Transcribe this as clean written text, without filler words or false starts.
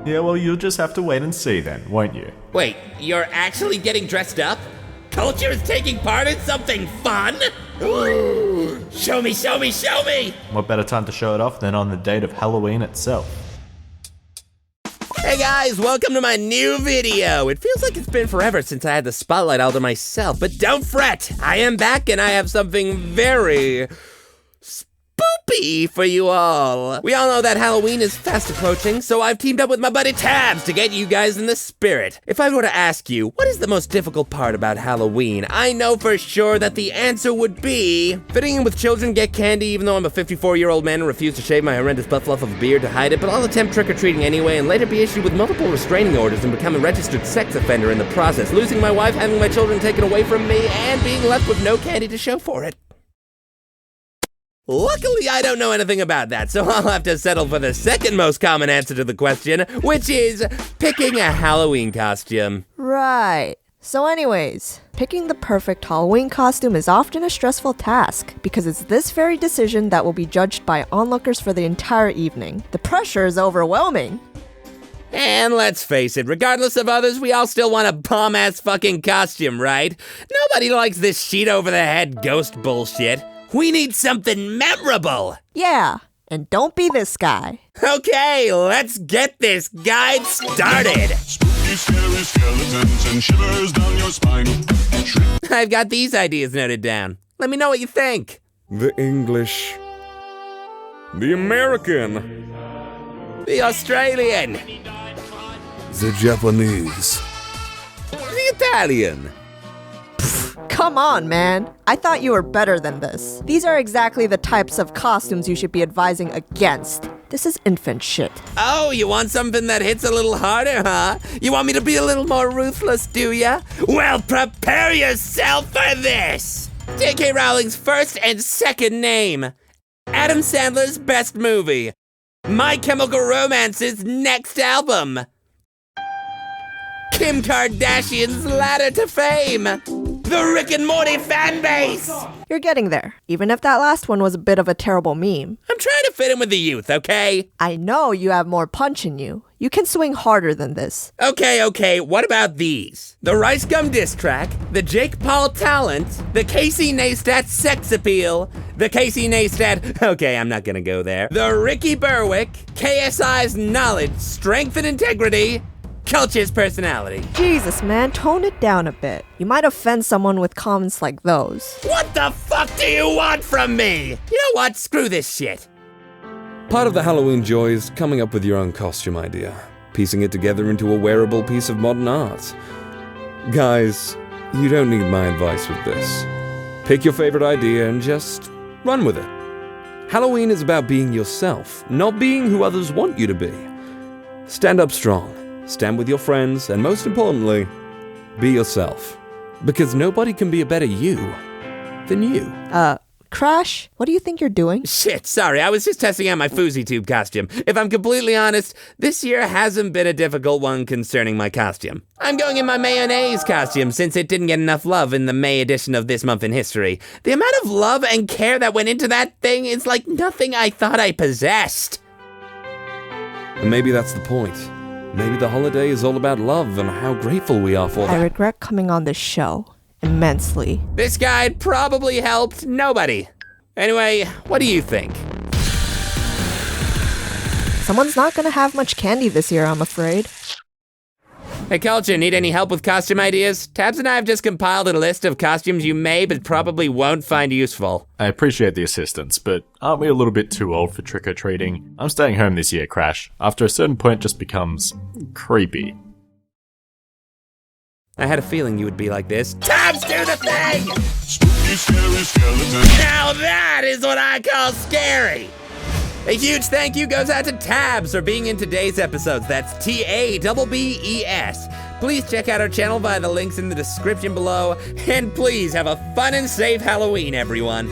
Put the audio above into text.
Yeah, well, you'll just have to wait and see then, won't you? Wait, you're actually getting dressed up? Culture is taking part in something fun? Ooh, show me, show me, show me! What better time to show it off than on the date of Halloween itself? Hey guys, welcome to my new video. It feels like it's been forever since I had the spotlight all to myself, but don't fret. I am back and I have something very spoopy for you all. We all know that Halloween is fast approaching, so I've teamed up with my buddy Tabs to get you guys in the spirit. If I were to ask you, what is the most difficult part about Halloween? I know for sure that the answer would be fitting in with children, get candy, even though I'm a 54-year-old man and refuse to shave my horrendous butt fluff of a beard to hide it, but I'll attempt trick-or-treating anyway and later be issued with multiple restraining orders and become a registered sex offender in the process, losing my wife, having my children taken away from me, and being left with no candy to show for it. Luckily, I don't know anything about that, so I'll have to settle for the second most common answer to the question, which is picking a Halloween costume. Right. So anyways, picking the perfect Halloween costume is often a stressful task because it's this very decision that will be judged by onlookers for the entire evening. The pressure is overwhelming. And let's face it, regardless of others, we all still want a bomb-ass fucking costume, right? Nobody likes this sheet-over-the-head ghost bullshit. We need something memorable! Yeah, and don't be this guy. Okay, let's get this guide started! Spooky, scary skeletons and shivers down your spine. I've got these ideas noted down. Let me know what you think. The English. The American. The Australian. The Japanese. The Italian. Come on, man. I thought you were better than this. These are exactly the types of costumes you should be advising against. This is infant shit. Oh, you want something that hits a little harder, huh? You want me to be a little more ruthless, do ya? Well, prepare yourself for this! J.K. Rowling's first and second name. Adam Sandler's best movie. My Chemical Romance's next album. Kim Kardashian's ladder to fame. The Rick and Morty fan base! You're getting there, even if that last one was a bit of a terrible meme. I'm trying to fit in with the youth, okay? I know you have more punch in you. You can swing harder than this. Okay, what about these? The Rice Gum diss track, the Jake Paul talent, the Casey Neistat sex appeal, the Casey Neistat, okay, I'm not gonna go there, the Ricky Berwick, KSI's knowledge, strength and integrity, Culture's personality. Jesus, man, tone it down a bit. You might offend someone with comments like those. What the fuck do you want from me? You know what? Screw this shit. Part of the Halloween joy is coming up with your own costume idea, piecing it together into a wearable piece of modern art. Guys, you don't need my advice with this. Pick your favorite idea and just run with it. Halloween is about being yourself, not being who others want you to be. Stand up strong. Stand with your friends, and most importantly, be yourself. Because nobody can be a better you than you. Crash, what do you think you're doing? Shit, sorry, I was just testing out my Fousey Tube costume. If I'm completely honest, this year hasn't been a difficult one concerning my costume. I'm going in my mayonnaise costume since it didn't get enough love in the May edition of This Month in History. The amount of love and care that went into that thing is like nothing I thought I possessed. And maybe that's the point. Maybe the holiday is all about love and how grateful we are for that. I regret coming on this show immensely. This guide probably helped nobody. Anyway, what do you think? Someone's not gonna have much candy this year, I'm afraid. Hey Culture, need any help with costume ideas? Tabs and I have just compiled a list of costumes you may but probably won't find useful. I appreciate the assistance, but aren't we a little bit too old for trick-or-treating? I'm staying home this year, Crash. After a certain point, it just becomes creepy. I had a feeling you would be like this. Tabs, do the thing! Spooky, scary skeletons. Now that is what I call scary! A huge thank you goes out to Tabs for being in today's episodes. That's TABBES. Please check out our channel via the links in the description below. And please have a fun and safe Halloween, everyone.